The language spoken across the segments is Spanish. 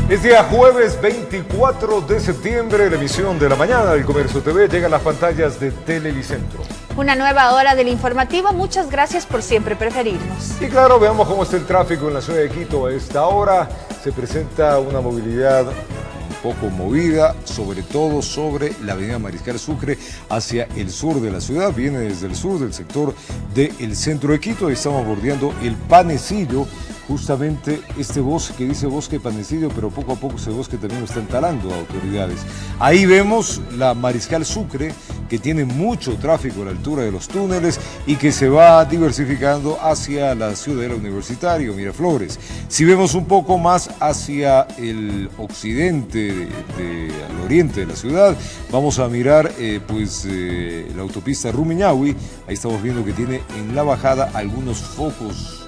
Es día jueves 24 de septiembre, la emisión de la mañana del Comercio TV llega a las pantallas de Televicentro. Una nueva hora del informativo, muchas gracias por siempre preferirnos. Y claro, veamos cómo está el tráfico en la ciudad de Quito. A esta hora se presenta una movilidad un poco movida, sobre todo sobre la avenida Mariscal Sucre hacia el sur de la ciudad. Viene desde el sur del sector del centro de Quito y estamos bordeando el Panecillo. Justamente este bosque que dice bosque Panecillo, pero poco a poco ese bosque también lo están talando autoridades. Ahí vemos la Mariscal Sucre, que tiene mucho tráfico a la altura de los túneles y que se va diversificando hacia la Ciudadela Universitaria, Miraflores. Si vemos un poco más hacia el occidente, al oriente de la ciudad, vamos a mirar la autopista Rumiñahui. Ahí estamos viendo que tiene en la bajada algunos focos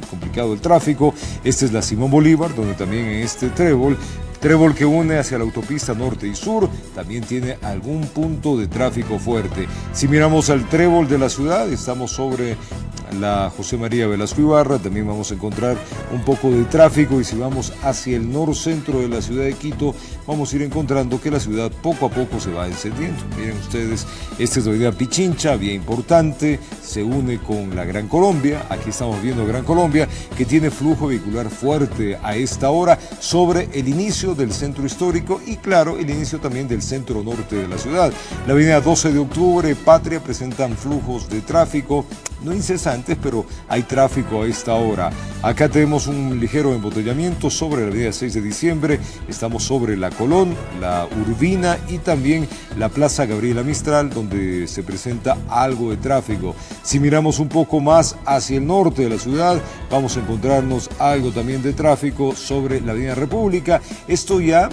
complicado el tráfico. Esta es la Simón Bolívar, donde también en este trébol que une hacia la autopista norte y sur, también tiene algún punto de tráfico fuerte. Si miramos al trébol de la ciudad, estamos sobre la José María Velasco Ibarra, también vamos a encontrar un poco de tráfico, y si vamos hacia el norcentro de la ciudad de Quito, vamos a ir encontrando que la ciudad poco a poco se va encendiendo. Miren ustedes, esta es la avenida Pichincha, vía importante, se une con la Gran Colombia. Aquí estamos viendo Gran Colombia, que tiene flujo vehicular fuerte a esta hora sobre el inicio del centro histórico y claro, el inicio también del centro norte de la ciudad. La avenida 12 de octubre, Patria, presentan flujos de tráfico, no incesantes, pero hay tráfico a esta hora. Acá tenemos un ligero embotellamiento sobre la avenida 6 de diciembre, estamos sobre la Colón, la Urbina y también la Plaza Gabriela Mistral, donde se presenta algo de tráfico. Si miramos un poco más hacia el norte de la ciudad, vamos a encontrarnos algo también de tráfico sobre la avenida República. Esto ya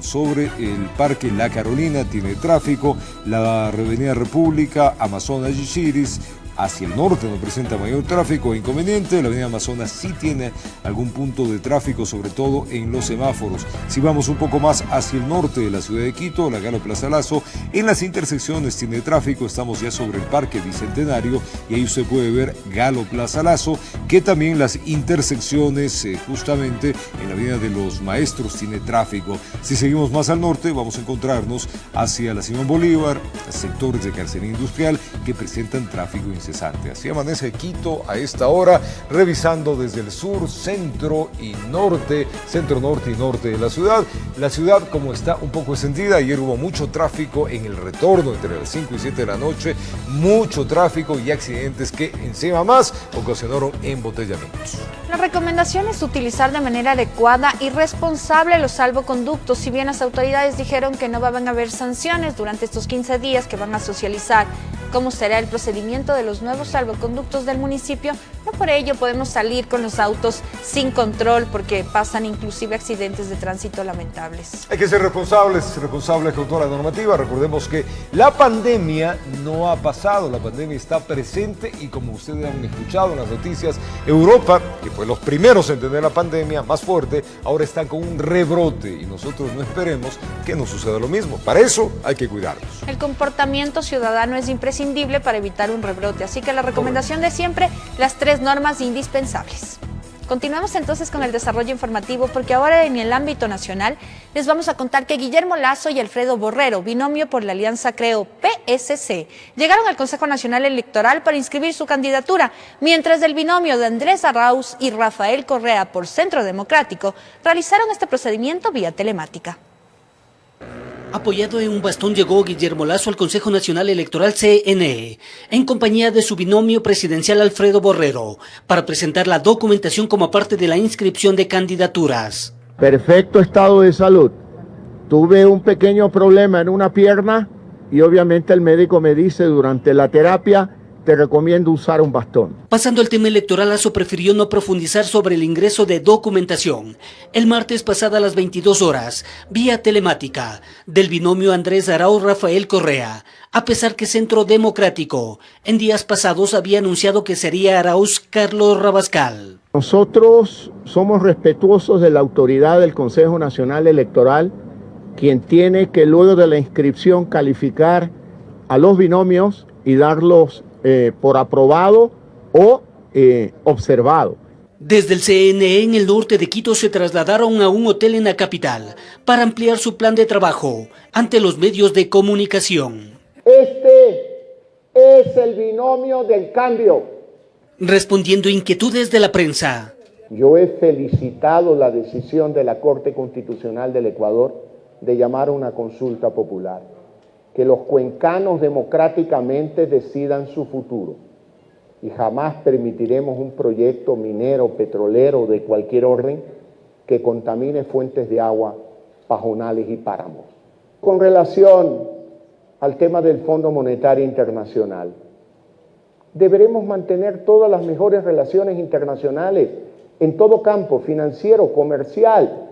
sobre el Parque La Carolina tiene tráfico, la avenida República, Amazonas y Chiris. Hacia el norte no presenta mayor tráfico e inconveniente. La avenida Amazonas sí tiene algún punto de tráfico, sobre todo en los semáforos. Si vamos un poco más hacia el norte de la ciudad de Quito, la Galo Plaza Lazo, en las intersecciones tiene tráfico. Estamos ya sobre el Parque Bicentenario y ahí usted puede ver Galo Plaza Lazo, que también las intersecciones justamente en la avenida de los Maestros tiene tráfico. Si seguimos más al norte, vamos a encontrarnos hacia la Simón Bolívar, sectores de Carcelina Industrial que presentan tráfico incesante. Así amanece Quito a esta hora, revisando desde el sur, centro y norte, centro norte y norte de la ciudad. La ciudad, como está un poco encendida, ayer hubo mucho tráfico en el retorno entre las 5 y 7 de la noche, mucho tráfico y accidentes que encima más ocasionaron embotellamientos. La recomendación es utilizar de manera adecuada y responsable los salvoconductos. Si bien las autoridades dijeron que no van a haber sanciones durante estos 15 días que van a socializar cómo será el procedimiento de los nuevos salvoconductos del municipio, no por ello podemos salir con los autos sin control, porque pasan inclusive accidentes de tránsito lamentables. Hay que ser responsables con toda la normativa. Recordemos que la pandemia no ha pasado, la pandemia está presente y como ustedes han escuchado en las noticias, Europa, que fue los primeros en tener la pandemia más fuerte, ahora están con un rebrote y nosotros no esperemos que nos suceda lo mismo. Para eso hay que cuidarnos. El comportamiento ciudadano es imprescindible para evitar un rebrote, así que la recomendación de siempre, las 3 normas indispensables. Continuamos entonces con el desarrollo informativo, porque ahora en el ámbito nacional les vamos a contar que Guillermo Lasso y Alfredo Borrero, binomio por la alianza Creo PSC, llegaron al Consejo Nacional Electoral para inscribir su candidatura, mientras el binomio de Andrés Arauz y Rafael Correa por Centro Democrático realizaron este procedimiento vía telemática. Apoyado en un bastón llegó Guillermo Lasso al Consejo Nacional Electoral CNE, en compañía de su binomio presidencial Alfredo Borrero, para presentar la documentación como parte de la inscripción de candidaturas. Perfecto estado de salud. Tuve un pequeño problema en una pierna y obviamente el médico me dice durante la terapia, te recomiendo usar un bastón. Pasando al tema electoral, Lasso prefirió no profundizar sobre el ingreso de documentación. El martes pasado a las 22 horas, vía telemática, del binomio Andrés Arauz-Rafael Correa, a pesar que Centro Democrático en días pasados había anunciado que sería Arauz-Carlos Rabascal. Nosotros somos respetuosos de la autoridad del Consejo Nacional Electoral, quien tiene que luego de la inscripción calificar a los binomios y darlos por aprobado o observado. Desde el CNE en el norte de Quito se trasladaron a un hotel en la capital para ampliar su plan de trabajo ante los medios de comunicación. Este es el binomio del cambio. Respondiendo inquietudes de la prensa. Yo he felicitado la decisión de la Corte Constitucional del Ecuador de llamar a una consulta popular. Que los cuencanos democráticamente decidan su futuro. Y jamás permitiremos un proyecto minero, petrolero, de cualquier orden, que contamine fuentes de agua, pajonales y páramos. Con relación al tema del Fondo Monetario Internacional, deberemos mantener todas las mejores relaciones internacionales en todo campo, financiero, comercial,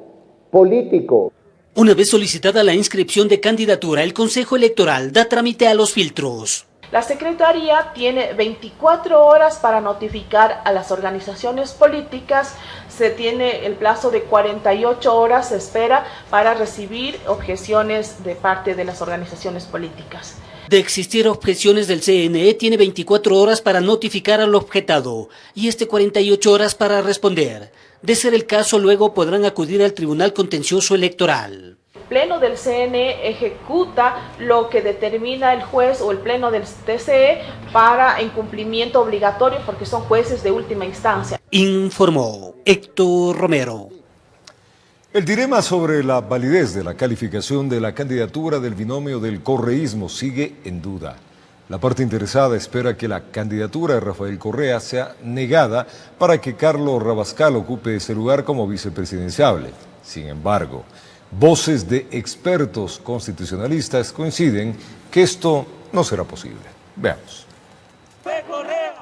político. Una vez solicitada la inscripción de candidatura, el Consejo Electoral da trámite a los filtros. La Secretaría tiene 24 horas para notificar a las organizaciones políticas. Se tiene el plazo de 48 horas, se espera, para recibir objeciones de parte de las organizaciones políticas. De existir objeciones del CNE, tiene 24 horas para notificar al objetado y 48 horas para responder. De ser el caso, luego podrán acudir al Tribunal Contencioso Electoral. El Pleno del CNE ejecuta lo que determina el juez o el Pleno del TCE para incumplimiento obligatorio porque son jueces de última instancia. Informó Héctor Romero. El dilema sobre la validez de la calificación de la candidatura del binomio del correísmo sigue en duda. La parte interesada espera que la candidatura de Rafael Correa sea negada para que Carlos Rabascal ocupe ese lugar como vicepresidenciable. Sin embargo, voces de expertos constitucionalistas coinciden que esto no será posible. Veamos.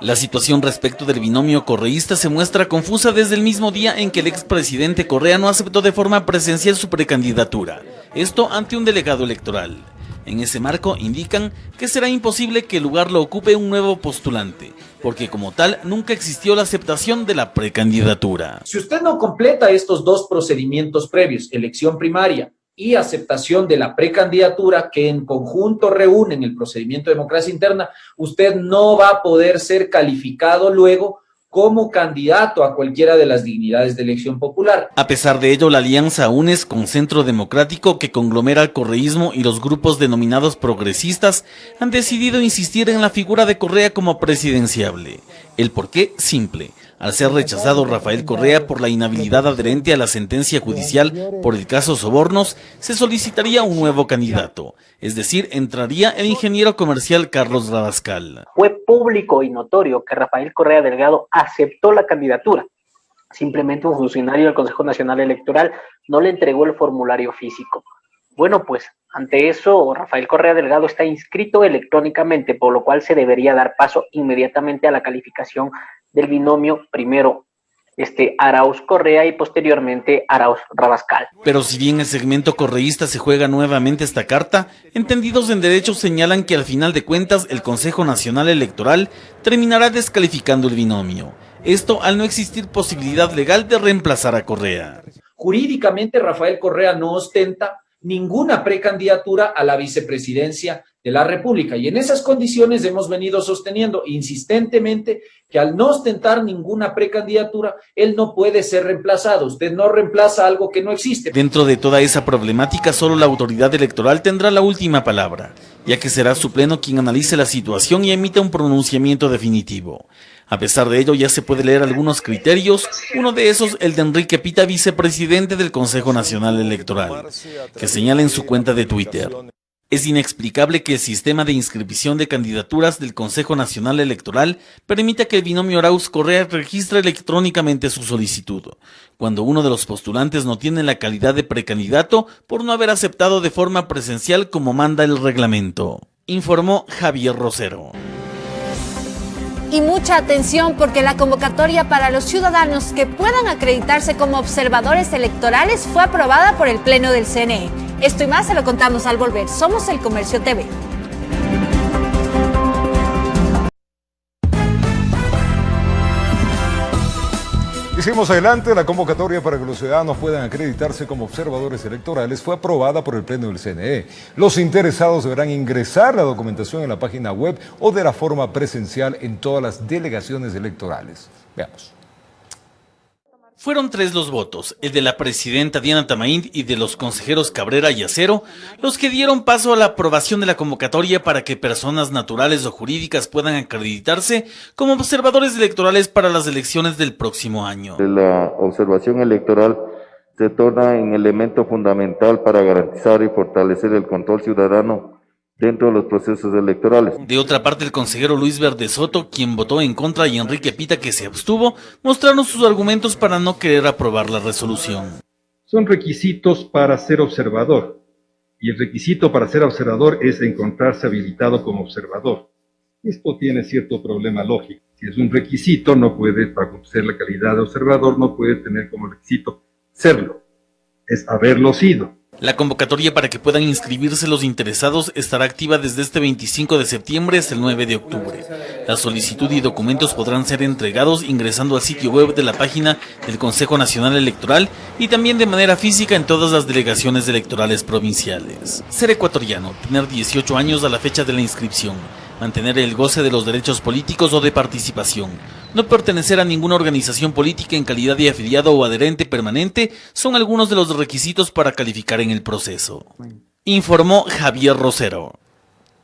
La situación respecto del binomio correísta se muestra confusa desde el mismo día en que el expresidente Correa no aceptó de forma presencial su precandidatura, esto ante un delegado electoral. En ese marco indican que será imposible que el lugar lo ocupe un nuevo postulante, porque como tal nunca existió la aceptación de la precandidatura. Si usted no completa estos dos procedimientos previos, elección primaria y aceptación de la precandidatura, que en conjunto reúnen el procedimiento de democracia interna, usted no va a poder ser calificado luego como candidato a cualquiera de las dignidades de elección popular. A pesar de ello, la alianza UNES con Centro Democrático, que conglomera al correísmo y los grupos denominados progresistas, han decidido insistir en la figura de Correa como presidenciable. El porqué, simple. Al ser rechazado Rafael Correa por la inhabilidad adherente a la sentencia judicial por el caso Sobornos, se solicitaría un nuevo candidato, es decir, entraría el ingeniero comercial Carlos Rabascal. Fue público y notorio que Rafael Correa Delgado aceptó la candidatura. Simplemente un funcionario del Consejo Nacional Electoral no le entregó el formulario físico. Bueno, pues ante eso Rafael Correa Delgado está inscrito electrónicamente, por lo cual se debería dar paso inmediatamente a la calificación del binomio, primero Arauz Correa y posteriormente Arauz Rabascal. Pero si bien el segmento correísta se juega nuevamente esta carta, entendidos en derecho señalan que al final de cuentas el Consejo Nacional Electoral terminará descalificando el binomio. Esto al no existir posibilidad legal de reemplazar a Correa. Jurídicamente Rafael Correa no ostenta ninguna precandidatura a la vicepresidencia de la República, y en esas condiciones hemos venido sosteniendo insistentemente que al no ostentar ninguna precandidatura, él no puede ser reemplazado. Usted no reemplaza algo que no existe. Dentro de toda esa problemática, solo la autoridad electoral tendrá la última palabra, ya que será su pleno quien analice la situación y emita un pronunciamiento definitivo. A pesar de ello, ya se puede leer algunos criterios, uno de esos el de Enrique Pita, vicepresidente del Consejo Nacional Electoral, que señala en su cuenta de Twitter: es inexplicable que el sistema de inscripción de candidaturas del Consejo Nacional Electoral permita que el binomio Arauz Correa registre electrónicamente su solicitud, cuando uno de los postulantes no tiene la calidad de precandidato por no haber aceptado de forma presencial como manda el reglamento, informó Javier Rosero. Y mucha atención porque la convocatoria para los ciudadanos que puedan acreditarse como observadores electorales fue aprobada por el Pleno del CNE. Esto y más se lo contamos al volver. Somos El Comercio TV. Y seguimos adelante. La convocatoria para que los ciudadanos puedan acreditarse como observadores electorales fue aprobada por el Pleno del CNE. Los interesados deberán ingresar la documentación en la página web o de la forma presencial en todas las delegaciones electorales. Veamos. Fueron 3 los votos, el de la presidenta Diana Tamaín y de los consejeros Cabrera y Acero, los que dieron paso a la aprobación de la convocatoria para que personas naturales o jurídicas puedan acreditarse como observadores electorales para las elecciones del próximo año. La observación electoral se torna en elemento fundamental para garantizar y fortalecer el control ciudadano dentro de los procesos electorales. De otra parte, el consejero Luis Verde Soto, quien votó en contra, y Enrique Pita, que se abstuvo, mostraron sus argumentos para no querer aprobar la resolución. Son requisitos para ser observador, y el requisito para ser observador es encontrarse habilitado como observador. Esto tiene cierto problema lógico. Si es un requisito, no puede, para ser la calidad de observador, no puede tener como requisito serlo, es haberlo sido. La convocatoria para que puedan inscribirse los interesados estará activa desde este 25 de septiembre hasta el 9 de octubre. La solicitud y documentos podrán ser entregados ingresando al sitio web de la página del Consejo Nacional Electoral y también de manera física en todas las delegaciones electorales provinciales. Ser ecuatoriano, tener 18 años a la fecha de la inscripción, mantener el goce de los derechos políticos o de participación, no pertenecer a ninguna organización política en calidad de afiliado o adherente permanente son algunos de los requisitos para calificar en el proceso. Informó Javier Rosero.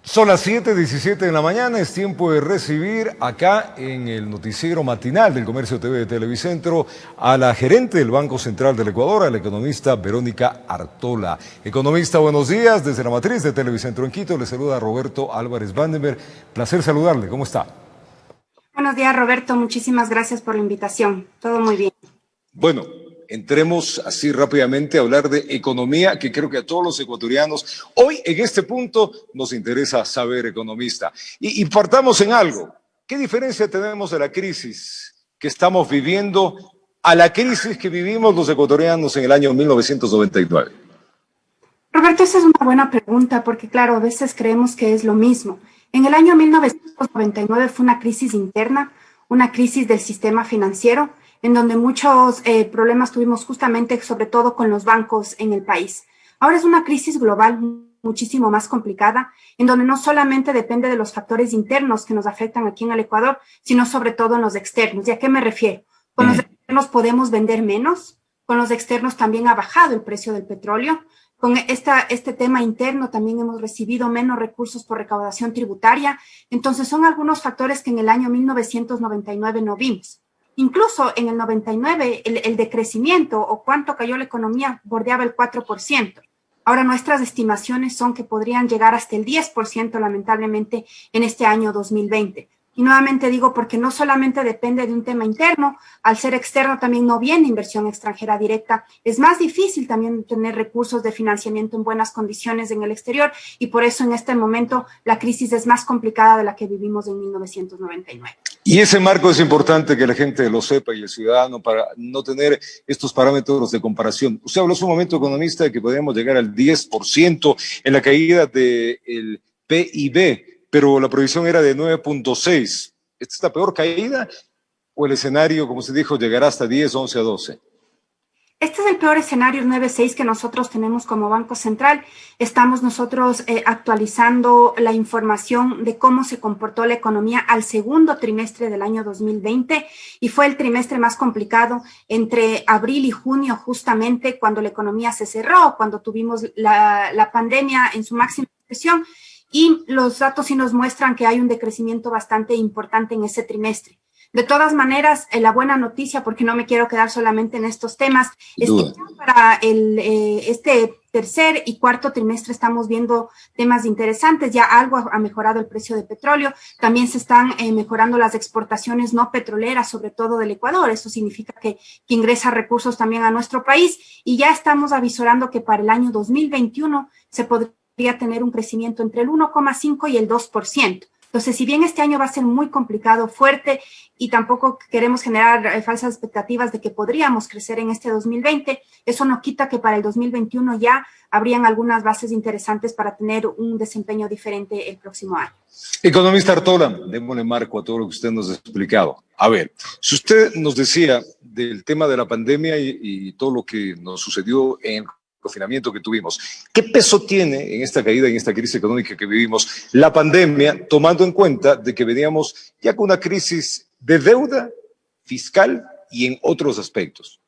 Son las 7:17 de la mañana, es tiempo de recibir acá en el noticiero matinal del Comercio TV de Televicentro a la gerente del Banco Central del Ecuador, a la economista Verónica Artola. Economista, buenos días, desde la matriz de Televicentro en Quito, le saluda Roberto Álvarez Vandenberg, placer saludarle, ¿cómo está? Buenos días, Roberto, muchísimas gracias por la invitación, todo muy bien. Bueno, entremos así rápidamente a hablar de economía, que creo que a todos los ecuatorianos hoy en este punto nos interesa saber, economista. Y partamos en algo. ¿Qué diferencia tenemos de la crisis que estamos viviendo a la crisis que vivimos los ecuatorianos en el año 1999? Roberto, esa es una buena pregunta porque, claro, a veces creemos que es lo mismo. En el año 1999 fue una crisis interna, una crisis del sistema financiero, en donde muchos problemas tuvimos justamente, sobre todo con los bancos en el país. Ahora es una crisis global muchísimo más complicada, en donde no solamente depende de los factores internos que nos afectan aquí en el Ecuador, sino sobre todo en los externos. ¿Y a qué me refiero? Con los externos podemos vender menos, con los externos también ha bajado el precio del petróleo. Con este tema interno también hemos recibido menos recursos por recaudación tributaria. Entonces son algunos factores que en el año 1999 no vimos. Incluso en el 99 el decrecimiento o cuánto cayó la economía bordeaba el 4%. Ahora nuestras estimaciones son que podrían llegar hasta el 10% lamentablemente en este año 2020. Y nuevamente digo porque no solamente depende de un tema interno, al ser externo también no viene inversión extranjera directa. Es más difícil también tener recursos de financiamiento en buenas condiciones en el exterior y por eso en este momento la crisis es más complicada de la que vivimos en 1999. Y ese marco es importante que la gente lo sepa y el ciudadano para no tener estos parámetros de comparación. Usted habló hace un momento, economista, de que podríamos llegar al 10% en la caída del PIB. Pero la previsión era de 9.6. ¿Esta es la peor caída? ¿O el escenario, como se dijo, llegará hasta 10, 11 a 12? Este es el peor escenario, el 9.6 que nosotros tenemos como Banco Central. Estamos nosotros actualizando la información de cómo se comportó la economía al segundo trimestre del año 2020 y fue el trimestre más complicado entre abril y junio, justamente cuando la economía se cerró, cuando tuvimos la pandemia en su máxima expresión. Y los datos sí nos muestran que hay un decrecimiento bastante importante en ese trimestre. De todas maneras, la buena noticia, porque no me quiero quedar solamente en estos temas, es que para este tercer y cuarto trimestre estamos viendo temas interesantes. Ya algo ha mejorado el precio de petróleo. También se están mejorando las exportaciones no petroleras, sobre todo del Ecuador. Eso significa que ingresa recursos también a nuestro país. Y ya estamos avisorando que para el año 2021 se podría tener un crecimiento entre el 1,5 y el 2%. Entonces, si bien este año va a ser muy complicado, fuerte, y tampoco queremos generar falsas expectativas de que podríamos crecer en este 2020, eso no quita que para el 2021 ya habrían algunas bases interesantes para tener un desempeño diferente el próximo año. Economista Artola, démosle marco a todo lo que usted nos ha explicado. A ver, si usted nos decía del tema de la pandemia y todo lo que nos sucedió en el confinamiento que tuvimos, ¿qué peso tiene en esta caída, en esta crisis económica que vivimos, la pandemia, tomando en cuenta de que veníamos ya con una crisis de deuda fiscal y en otros aspectos?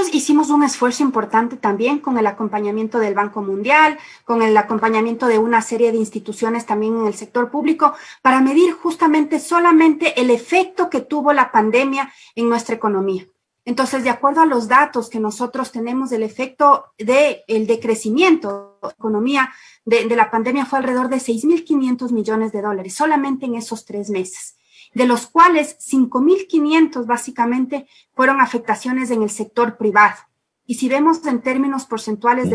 Nosotros hicimos un esfuerzo importante también con el acompañamiento del Banco Mundial, con el acompañamiento de una serie de instituciones también en el sector público para medir justamente solamente el efecto que tuvo la pandemia en nuestra economía. Entonces, de acuerdo a los datos que nosotros tenemos, el efecto del decrecimiento de la economía de la pandemia fue alrededor de 6.500 millones de dólares, solamente en esos 3 meses, de los cuales 5.500 básicamente fueron afectaciones en el sector privado. Y si vemos en términos porcentuales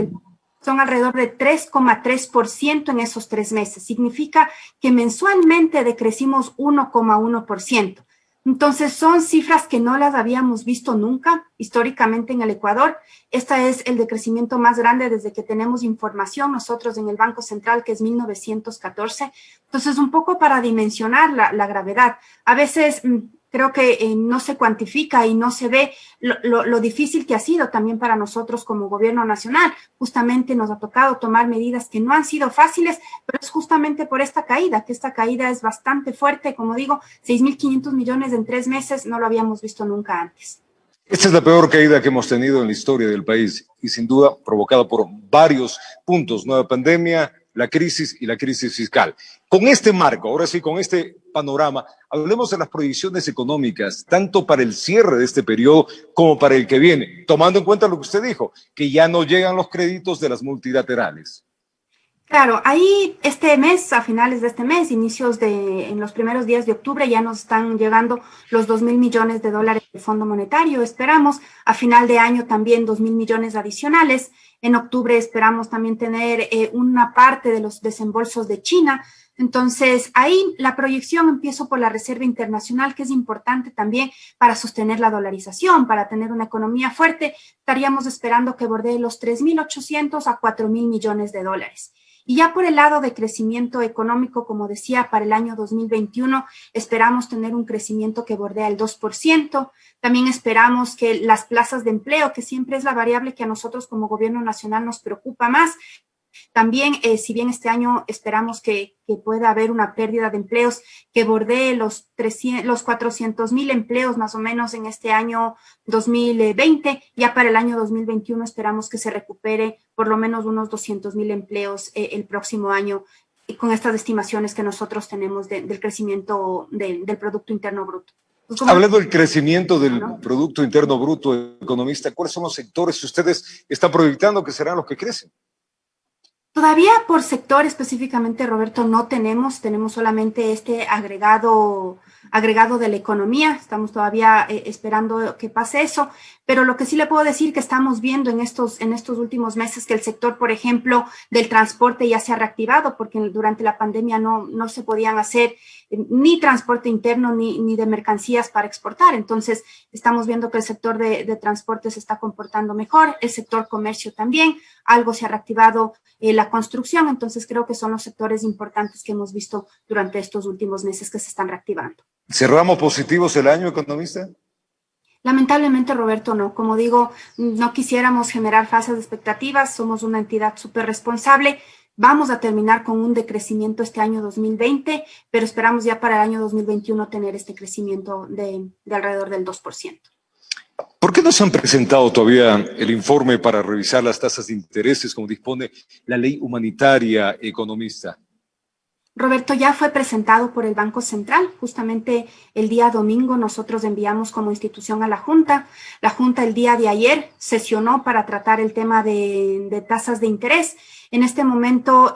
son alrededor de 3,3% en esos 3 meses. Significa que mensualmente decrecimos 1,1%. Entonces, son cifras que no las habíamos visto nunca históricamente en el Ecuador. Este es el decrecimiento más grande desde que tenemos información nosotros en el Banco Central, que es 1914. Entonces, un poco para dimensionar la gravedad. A veces creo que no se cuantifica y no se ve lo difícil que ha sido también para nosotros como gobierno nacional. Justamente nos ha tocado tomar medidas que no han sido fáciles, pero es justamente por esta caída, que esta caída es bastante fuerte. Como digo, 6.500 millones en 3 meses no lo habíamos visto nunca antes. Esta es la peor caída que hemos tenido en la historia del país y sin duda provocada por varios puntos: nueva pandemia, la crisis y la crisis fiscal. Con este marco, ahora sí, con este panorama, hablemos de las proyecciones económicas, tanto para el cierre de este periodo como para el que viene, tomando en cuenta lo que usted dijo, que ya no llegan los créditos de las multilaterales. Claro, ahí este mes, a finales de este mes, en los primeros días de octubre, ya nos están llegando los 2.000 millones de dólares del Fondo Monetario. Esperamos a final de año también 2.000 millones adicionales. En octubre esperamos también tener una parte de los desembolsos de China. Entonces, ahí la proyección, empiezo por la Reserva Internacional, que es importante también para sostener la dolarización, para tener una economía fuerte. Estaríamos esperando que bordee los 3.800 a 4.000 millones de dólares. Y ya por el lado de crecimiento económico, como decía, para el año 2021 esperamos tener un crecimiento que bordea el 2%. También esperamos que las plazas de empleo, que siempre es la variable que a nosotros como gobierno nacional nos preocupa más, también, si bien este año esperamos que pueda haber una pérdida de empleos que bordee los 400.000 empleos más o menos en este año 2020, ya para el año 2021 esperamos que se recupere por lo menos unos 200.000 empleos el próximo año, con estas estimaciones que nosotros tenemos del crecimiento del Producto Interno Bruto. Hablando del crecimiento del Producto Interno Bruto, economista, ¿cuáles son los sectores que ustedes están proyectando que serán los que crecen? Todavía por sector específicamente, Roberto, no tenemos solamente este agregado de la economía. Estamos todavía esperando que pase eso, pero lo que sí le puedo decir que estamos viendo en estos últimos meses que el sector, por ejemplo, del transporte ya se ha reactivado, porque durante la pandemia no se podían hacer ni transporte interno ni de mercancías para exportar. Entonces, estamos viendo que el sector de transporte se está comportando mejor, el sector comercio también, algo se ha reactivado la construcción. Entonces, creo que son los sectores importantes que hemos visto durante estos últimos meses que se están reactivando. ¿Cerramos positivos el año, economista? Lamentablemente, Roberto, no. Como digo, no quisiéramos generar falsas expectativas. Somos una entidad súper responsable. Vamos a terminar con un decrecimiento este año 2020, pero esperamos ya para el año 2021 tener este crecimiento de alrededor del 2%. ¿Por qué no se han presentado todavía el informe para revisar las tasas de intereses como dispone la ley humanitaria, economista? Roberto, ya fue presentado por el Banco Central. Justamente el día domingo nosotros enviamos como institución a la Junta. La Junta el día de ayer sesionó para tratar el tema de tasas de interés. En este momento,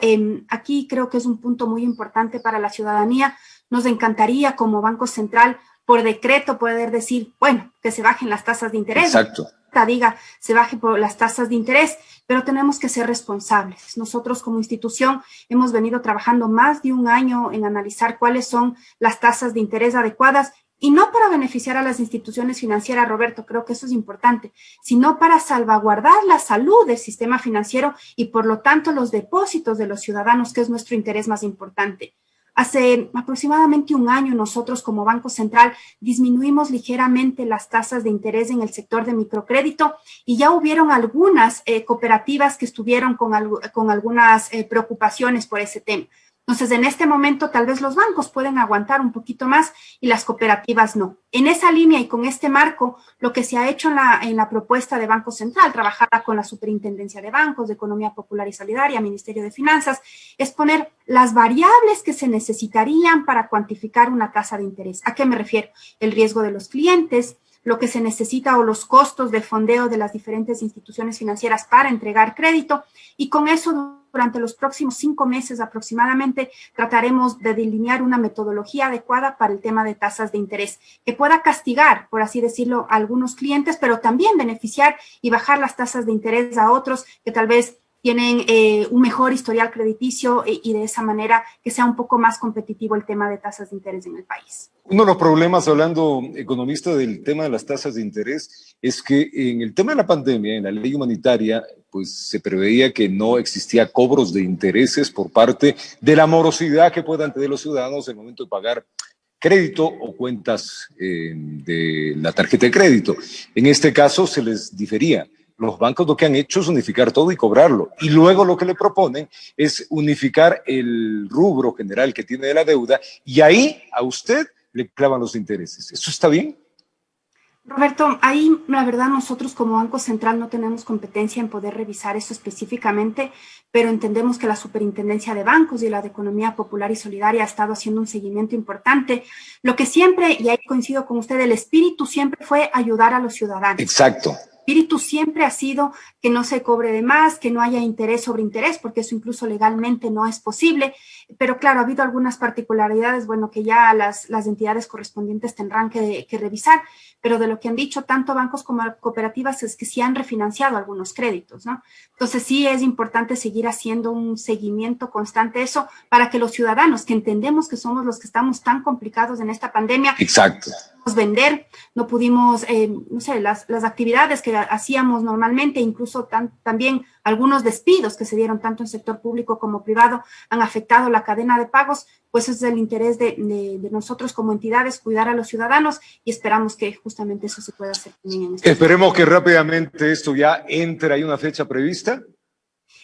aquí creo que es un punto muy importante para la ciudadanía. Nos encantaría como Banco Central por decreto poder decir, bueno, que se bajen las tasas de interés. Exacto. Diga, se baje por las tasas de interés, pero tenemos que ser responsables. Nosotros como institución hemos venido trabajando más de un año en analizar cuáles son las tasas de interés adecuadas, y no para beneficiar a las instituciones financieras, Roberto, creo que eso es importante, sino para salvaguardar la salud del sistema financiero y por lo tanto los depósitos de los ciudadanos, que es nuestro interés más importante. Hace aproximadamente un año nosotros como Banco Central disminuimos ligeramente las tasas de interés en el sector de microcrédito y ya hubieron algunas cooperativas que estuvieron con algunas preocupaciones por ese tema. Entonces, en este momento, tal vez los bancos pueden aguantar un poquito más y las cooperativas no. En esa línea y con este marco, lo que se ha hecho en la propuesta de Banco Central, trabajada con la Superintendencia de Bancos, de Economía Popular y Solidaria, Ministerio de Finanzas, es poner las variables que se necesitarían para cuantificar una tasa de interés. ¿A qué me refiero? El riesgo de los clientes, lo que se necesita o los costos de fondeo de las diferentes instituciones financieras para entregar crédito, y con eso durante los próximos 5 meses aproximadamente trataremos de delinear una metodología adecuada para el tema de tasas de interés que pueda castigar, por así decirlo, a algunos clientes, pero también beneficiar y bajar las tasas de interés a otros que tal vez tienen un mejor historial crediticio y de esa manera que sea un poco más competitivo el tema de tasas de interés en el país. Uno de los problemas, hablando economista, del tema de las tasas de interés es que en el tema de la pandemia, en la ley humanitaria, pues se preveía que no existía cobros de intereses por parte de la morosidad que puedan tener los ciudadanos en el momento de pagar crédito o cuentas de la tarjeta de crédito. En este caso se les difería. Los bancos lo que han hecho es unificar todo y cobrarlo. Y luego lo que le proponen es unificar el rubro general que tiene de la deuda y ahí a usted le clavan los intereses. ¿Eso está bien? Roberto, ahí la verdad nosotros como Banco Central no tenemos competencia en poder revisar eso específicamente, pero entendemos que la Superintendencia de Bancos y la de Economía Popular y Solidaria ha estado haciendo un seguimiento importante. Lo que siempre, y ahí coincido con usted, el espíritu siempre fue ayudar a los ciudadanos. Exacto. El espíritu siempre ha sido que no se cobre de más, que no haya interés sobre interés, porque eso incluso legalmente no es posible. Pero claro, ha habido algunas particularidades, bueno, que ya las entidades correspondientes tendrán que revisar, pero de lo que han dicho tanto bancos como cooperativas es que sí han refinanciado algunos créditos, ¿no? Entonces sí es importante seguir haciendo un seguimiento constante de eso para que los ciudadanos, que entendemos que somos los que estamos tan complicados en esta pandemia, exacto, vender, no pudimos, no sé, las actividades que hacíamos normalmente, incluso también algunos despidos que se dieron tanto en sector público como privado han afectado la cadena de pagos, pues es el interés de nosotros como entidades cuidar a los ciudadanos y esperamos que justamente eso se pueda hacer también en este Esperemos que rápidamente esto ya entre. ¿Hay una fecha prevista?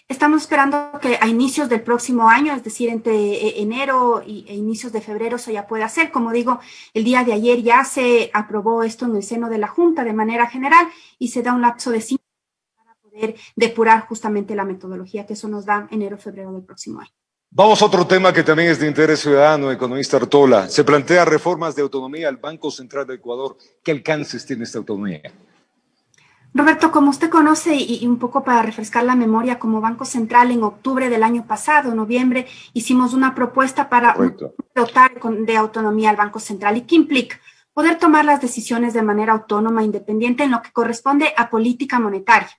Estamos esperando que a inicios del próximo año, es decir, entre enero e inicios de febrero, eso ya pueda ser. Como digo, el día de ayer ya se aprobó esto en el seno de la Junta de manera general y se da un lapso de 5 años para poder depurar justamente la metodología, que eso nos da enero, febrero del próximo año. Vamos a otro tema que también es de interés ciudadano, economista Artola. Se plantea reformas de autonomía al Banco Central de Ecuador. ¿Qué alcances tiene esta autonomía? Roberto, como usted conoce, y un poco para refrescar la memoria, como Banco Central en octubre del año pasado, noviembre, hicimos una propuesta para dotar de autonomía al Banco Central. ¿Y qué implica? Poder tomar las decisiones de manera autónoma, independiente, en lo que corresponde a política monetaria.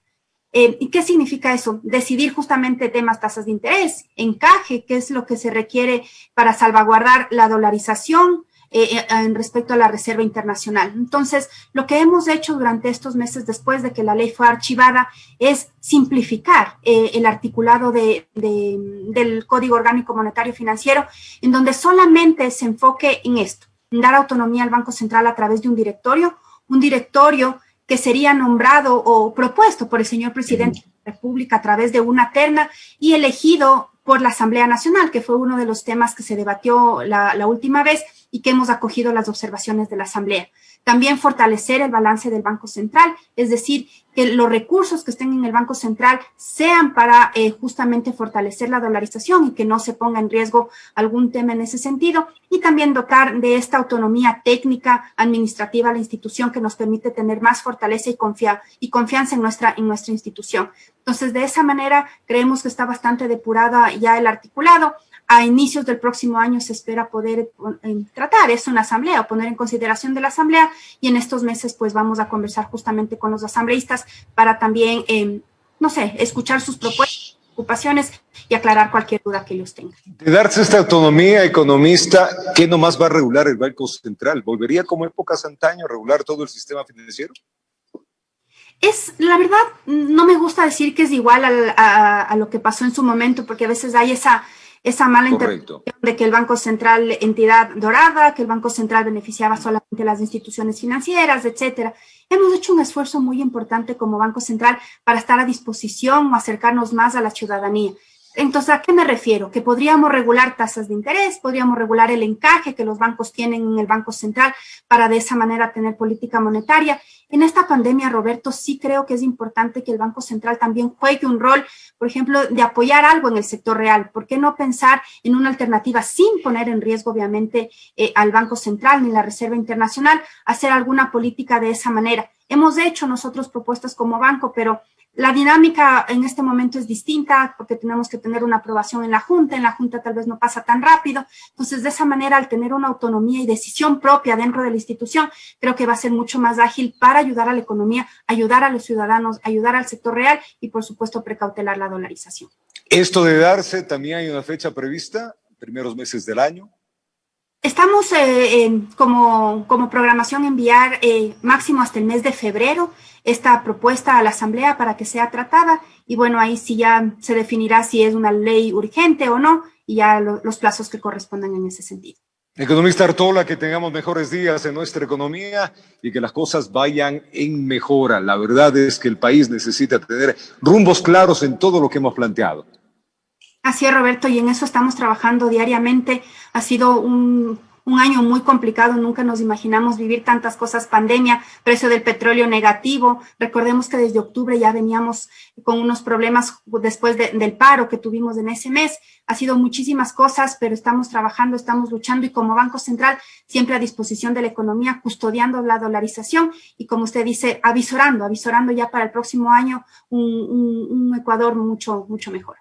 ¿Y qué significa eso? Decidir justamente temas, tasas de interés, encaje, qué es lo que se requiere para salvaguardar la dolarización, en respecto a la Reserva Internacional. Entonces, lo que hemos hecho durante estos meses después de que la ley fue archivada es simplificar el articulado del Código Orgánico Monetario Financiero, en donde solamente se enfoque en esto, en dar autonomía al Banco Central a través de un directorio que sería nombrado o propuesto por el señor presidente de la República a través de una terna y elegido por la Asamblea Nacional, que fue uno de los temas que se debatió la última vez y que hemos acogido las observaciones de la Asamblea. También fortalecer el balance del Banco Central, es decir, que los recursos que estén en el Banco Central sean para justamente fortalecer la dolarización y que no se ponga en riesgo algún tema en ese sentido, y también dotar de esta autonomía técnica, administrativa a la institución que nos permite tener más fortaleza y confianza en nuestra institución. Entonces, de esa manera, creemos que está bastante depurada ya el articulado. A inicios del próximo año se espera poder tratar eso en la Asamblea o poner en consideración de la Asamblea, y en estos meses pues vamos a conversar justamente con los asambleístas para también, escuchar sus propuestas, ocupaciones y aclarar cualquier duda que ellos tengan. De darse esta autonomía, economista, ¿qué nomás va a regular el Banco Central? ¿Volvería como épocas antaño a regular todo el sistema financiero? La verdad, no me gusta decir que es igual a lo que pasó en su momento, porque a veces hay esa mala interpretación de que el Banco Central, entidad dorada, que el Banco Central beneficiaba solamente a las instituciones financieras, etcétera. Hemos hecho un esfuerzo muy importante como Banco Central para estar a disposición o acercarnos más a la ciudadanía. Entonces, ¿a qué me refiero? Que podríamos regular tasas de interés, podríamos regular el encaje que los bancos tienen en el Banco Central para de esa manera tener política monetaria. En esta pandemia, Roberto, sí creo que es importante que el Banco Central también juegue un rol, por ejemplo, de apoyar algo en el sector real. ¿Por qué no pensar en una alternativa sin poner en riesgo, obviamente, al Banco Central ni la Reserva Internacional, hacer alguna política de esa manera? Hemos hecho nosotros propuestas como banco, pero la dinámica en este momento es distinta porque tenemos que tener una aprobación en la Junta tal vez no pasa tan rápido. Entonces, de esa manera, al tener una autonomía y decisión propia dentro de la institución, creo que va a ser mucho más ágil para ayudar a la economía, ayudar a los ciudadanos, ayudar al sector real y, por supuesto, precautelar la dolarización. Esto de darse, también hay una fecha prevista, primeros meses del año. Estamos como programación enviar máximo hasta el mes de febrero esta propuesta a la Asamblea para que sea tratada y bueno, ahí sí ya se definirá si es una ley urgente o no y ya los plazos que correspondan en ese sentido. Economista Artola, que tengamos mejores días en nuestra economía y que las cosas vayan en mejora. La verdad es que el país necesita tener rumbos claros en todo lo que hemos planteado. Así es, Roberto, y en eso estamos trabajando diariamente. Ha sido un año muy complicado, nunca nos imaginamos vivir tantas cosas, pandemia, precio del petróleo negativo. Recordemos que desde octubre ya veníamos con unos problemas después del paro que tuvimos en ese mes. Ha sido muchísimas cosas, pero estamos trabajando, estamos luchando y como Banco Central siempre a disposición de la economía, custodiando la dolarización y como usted dice, avisorando ya para el próximo año un Ecuador mucho mejor.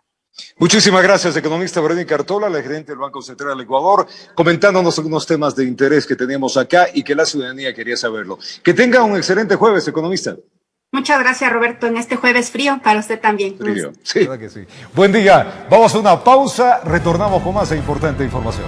Muchísimas gracias, economista Verónica Artola, la gerente del Banco Central del Ecuador, comentándonos algunos temas de interés que teníamos acá y que la ciudadanía quería saberlo. Que tenga un excelente jueves, economista. Muchas gracias, Roberto, en este jueves frío, para usted también. Frío, sí. ¿Verdad que sí? Buen día, vamos a una pausa, retornamos con más importante información.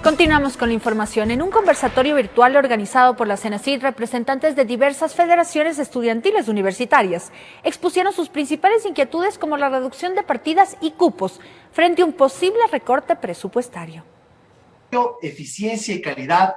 Continuamos con la información. En un conversatorio virtual organizado por la CENACYT, representantes de diversas federaciones estudiantiles universitarias expusieron sus principales inquietudes como la reducción de partidas y cupos frente a un posible recorte presupuestario. Eficiencia y calidad,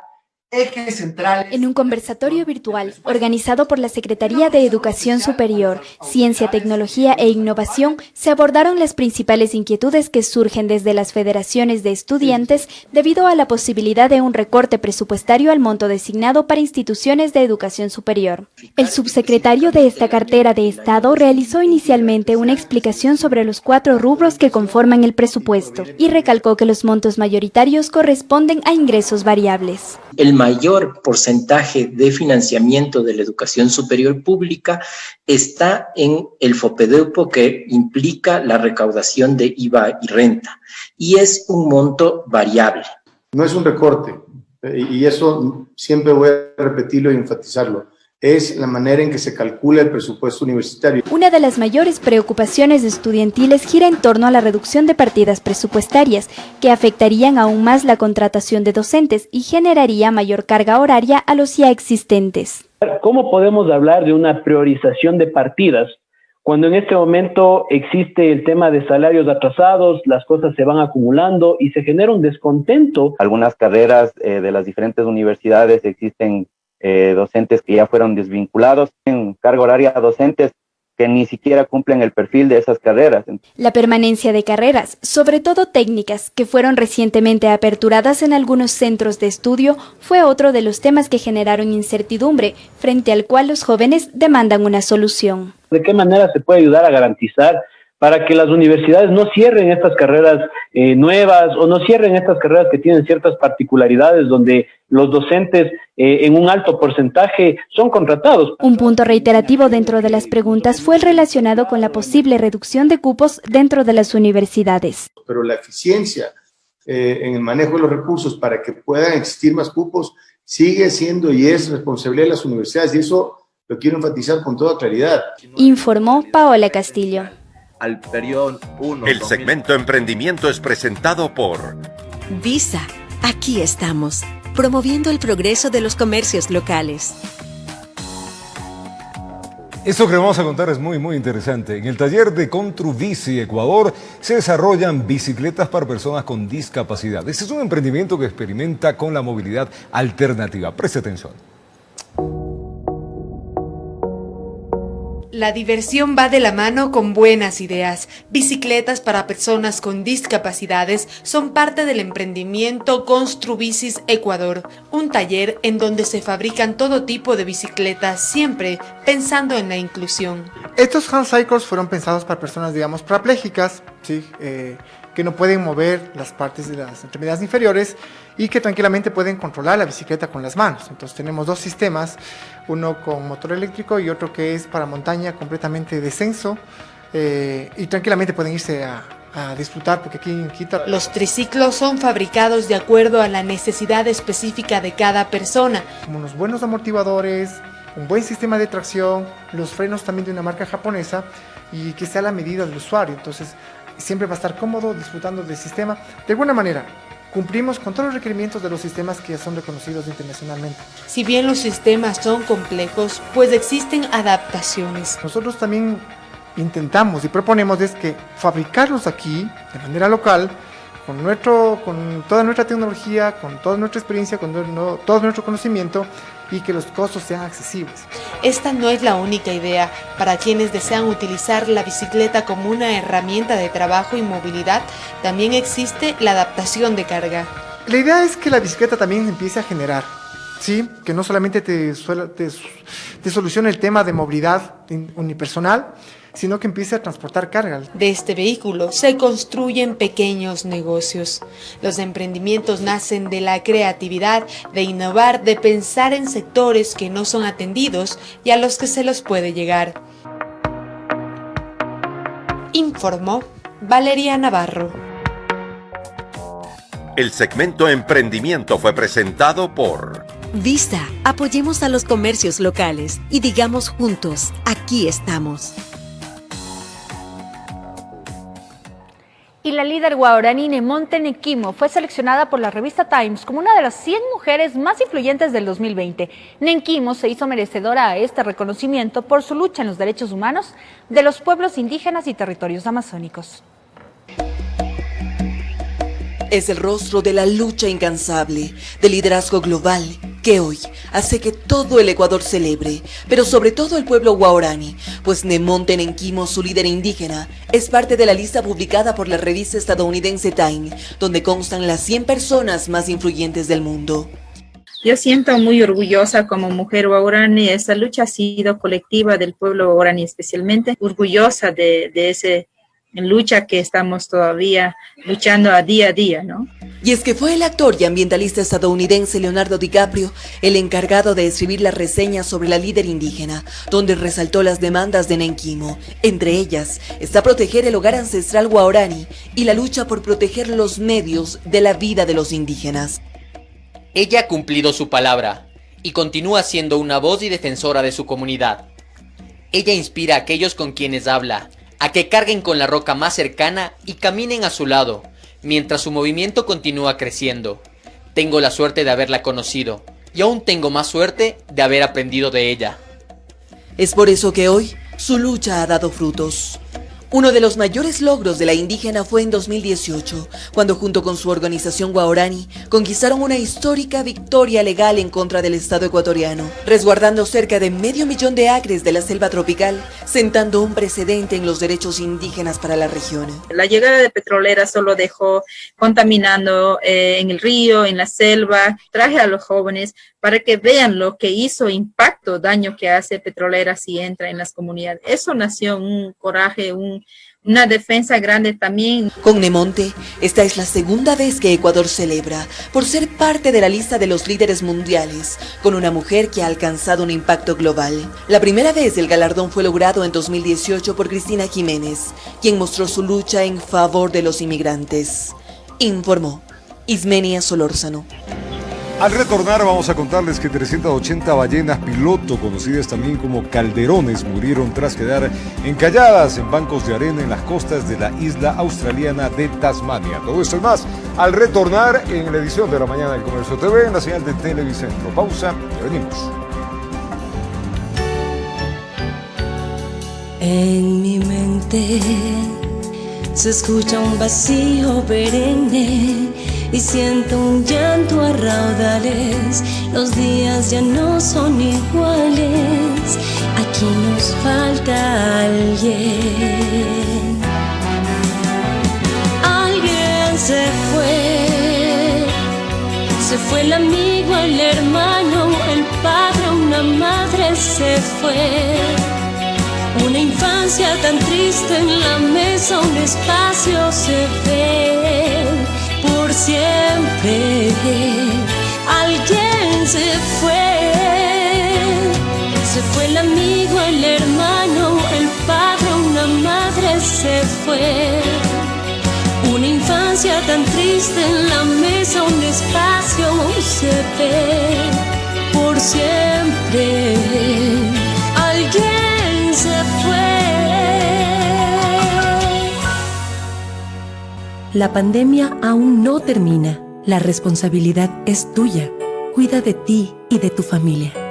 ejes centrales. En un conversatorio virtual organizado por la Secretaría de Educación Superior, Ciencia, Tecnología e Innovación, se abordaron las principales inquietudes que surgen desde las federaciones de estudiantes debido a la posibilidad de un recorte presupuestario al monto designado para instituciones de educación superior. El subsecretario de esta cartera de Estado realizó inicialmente una explicación sobre los 4 rubros que conforman el presupuesto y recalcó que los montos mayoritarios corresponden a ingresos variables. El mayor porcentaje de financiamiento de la educación superior pública está en el FOPEDEUPO, que implica la recaudación de IVA y renta, y es un monto variable. No es un recorte, y eso siempre voy a repetirlo y enfatizarlo. Es la manera en que se calcula el presupuesto universitario. Una de las mayores preocupaciones estudiantiles gira en torno a la reducción de partidas presupuestarias, que afectarían aún más la contratación de docentes y generaría mayor carga horaria a los ya existentes. ¿Cómo podemos hablar de una priorización de partidas cuando en este momento existe el tema de salarios atrasados, las cosas se van acumulando y se genera un descontento? Algunas carreras de las diferentes universidades existen docentes que ya fueron desvinculados, en carga horaria a docentes que ni siquiera cumplen el perfil de esas carreras. La permanencia de carreras, sobre todo técnicas, que fueron recientemente aperturadas en algunos centros de estudio, fue otro de los temas que generaron incertidumbre, frente al cual los jóvenes demandan una solución. ¿De qué manera se puede ayudar a garantizar para que las universidades no cierren estas carreras nuevas o no cierren estas carreras que tienen ciertas particularidades donde los docentes en un alto porcentaje son contratados? Un punto reiterativo dentro de las preguntas fue el relacionado con la posible reducción de cupos dentro de las universidades. Pero la eficiencia en el manejo de los recursos para que puedan existir más cupos sigue siendo y es responsabilidad de las universidades, y eso lo quiero enfatizar con toda claridad. Informó Paola Castillo. Al periodo 1. El segmento Emprendimiento es presentado por Visa. Aquí estamos, promoviendo el progreso de los comercios locales. Esto que le vamos a contar es muy interesante. En el taller de Contrubici Ecuador se desarrollan bicicletas para personas con discapacidad. Este es un emprendimiento que experimenta con la movilidad alternativa. Preste atención. La diversión va de la mano con buenas ideas. Bicicletas para personas con discapacidades son parte del emprendimiento Construbicis Ecuador, un taller en donde se fabrican todo tipo de bicicletas, siempre pensando en la inclusión. Estos handcycles fueron pensados para personas, digamos, parapléjicas, ¿sí? Que no pueden mover las partes de las extremidades inferiores y que tranquilamente pueden controlar la bicicleta con las manos. Entonces tenemos dos sistemas, uno con motor eléctrico y otro que es para montaña completamente descenso, y tranquilamente pueden irse a disfrutar, porque aquí en Quito los triciclos son fabricados de acuerdo a la necesidad específica de cada persona. Como unos buenos amortiguadores, un buen sistema de tracción, los frenos también de una marca japonesa y que sea a la medida del usuario. Entonces siempre va a estar cómodo disfrutando del sistema. De alguna manera cumplimos con todos los requerimientos de los sistemas que ya son reconocidos internacionalmente. Si bien los sistemas son complejos, pues existen adaptaciones. Nosotros también intentamos y proponemos es que fabricarlos aquí de manera local, con toda nuestra tecnología, con toda nuestra experiencia, con todo nuestro conocimiento, y que los costos sean accesibles. Esta no es la única idea. Para quienes desean utilizar la bicicleta como una herramienta de trabajo y movilidad, también existe la adaptación de carga. La idea es que la bicicleta también empiece a generar, ¿sí? Que no solamente te solucione el tema de movilidad unipersonal, sino que empiece a transportar carga. De este vehículo se construyen pequeños negocios. Los emprendimientos nacen de la creatividad, de innovar, de pensar en sectores que no son atendidos y a los que se los puede llegar. Informó Valeria Navarro. El segmento Emprendimiento fue presentado por Vista, apoyemos a los comercios locales y digamos juntos, aquí estamos. Y la líder guaraní Nemonte Nequimo fue seleccionada por la revista Times como una de las 100 mujeres más influyentes del 2020. Nequimo se hizo merecedora a este reconocimiento por su lucha en los derechos humanos de los pueblos indígenas y territorios amazónicos. Es el rostro de la lucha incansable, del liderazgo global, que hoy hace que todo el Ecuador celebre, pero sobre todo el pueblo guaraní, pues Nemonte Nequimo, su líder indígena, es parte de la lista publicada por la revista estadounidense Time, donde constan las 100 personas más influyentes del mundo. Yo siento muy orgullosa como mujer guaraní. Esa lucha ha sido colectiva del pueblo guaraní, especialmente orgullosa de ese lucha que estamos todavía luchando a día, ¿no? Y es que fue el actor y ambientalista estadounidense Leonardo DiCaprio el encargado de escribir la reseña sobre la líder indígena, donde resaltó las demandas de Nequimo. Entre ellas está proteger el hogar ancestral guaraní y la lucha por proteger los medios de la vida de los indígenas. Ella ha cumplido su palabra y continúa siendo una voz y defensora de su comunidad. Ella inspira a aquellos con quienes habla a que carguen con la roca más cercana y caminen a su lado, mientras su movimiento continúa creciendo. Tengo la suerte de haberla conocido, y aún tengo más suerte de haber aprendido de ella. Es por eso que hoy su lucha ha dado frutos. Uno de los mayores logros de la indígena fue en 2018, cuando junto con su organización guaraní conquistaron una histórica victoria legal en contra del Estado ecuatoriano, resguardando cerca de 500.000 de acres de la selva tropical, sentando un precedente en los derechos indígenas para la región. La llegada de petroleras solo dejó contaminando en el río, en la selva. Traje a los jóvenes para que vean lo que hizo, impacto, daño que hace petroleras si entra en las comunidades. Eso nació un coraje, una defensa grande también. Con Nemonte, esta es la segunda vez que Ecuador celebra por ser parte de la lista de los líderes mundiales, con una mujer que ha alcanzado un impacto global. La primera vez el galardón fue logrado en 2018 por Cristina Jiménez, quien mostró su lucha en favor de los inmigrantes. Informó Ismenia Solórzano. Al retornar vamos a contarles que 380 ballenas piloto, conocidas también como calderones, murieron tras quedar encalladas en bancos de arena en las costas de la isla australiana de Tasmania. Todo esto y más al retornar en la edición de la mañana del Comercio TV en la señal de Televicentro. Pausa y venimos. En mi mente se escucha un vacío perenne y siento un llanto a raudales. Los días ya no son iguales, aquí nos falta alguien. Alguien se fue el amigo, el hermano, el padre, una madre se fue. Una infancia tan triste en la mesa, un espacio se ve por siempre. Alguien se fue el amigo, el hermano, el padre, una madre se fue. Una infancia tan triste en la mesa, un espacio se ve por siempre. Alguien se fue. La pandemia aún no termina. La responsabilidad es tuya. Cuida de ti y de tu familia.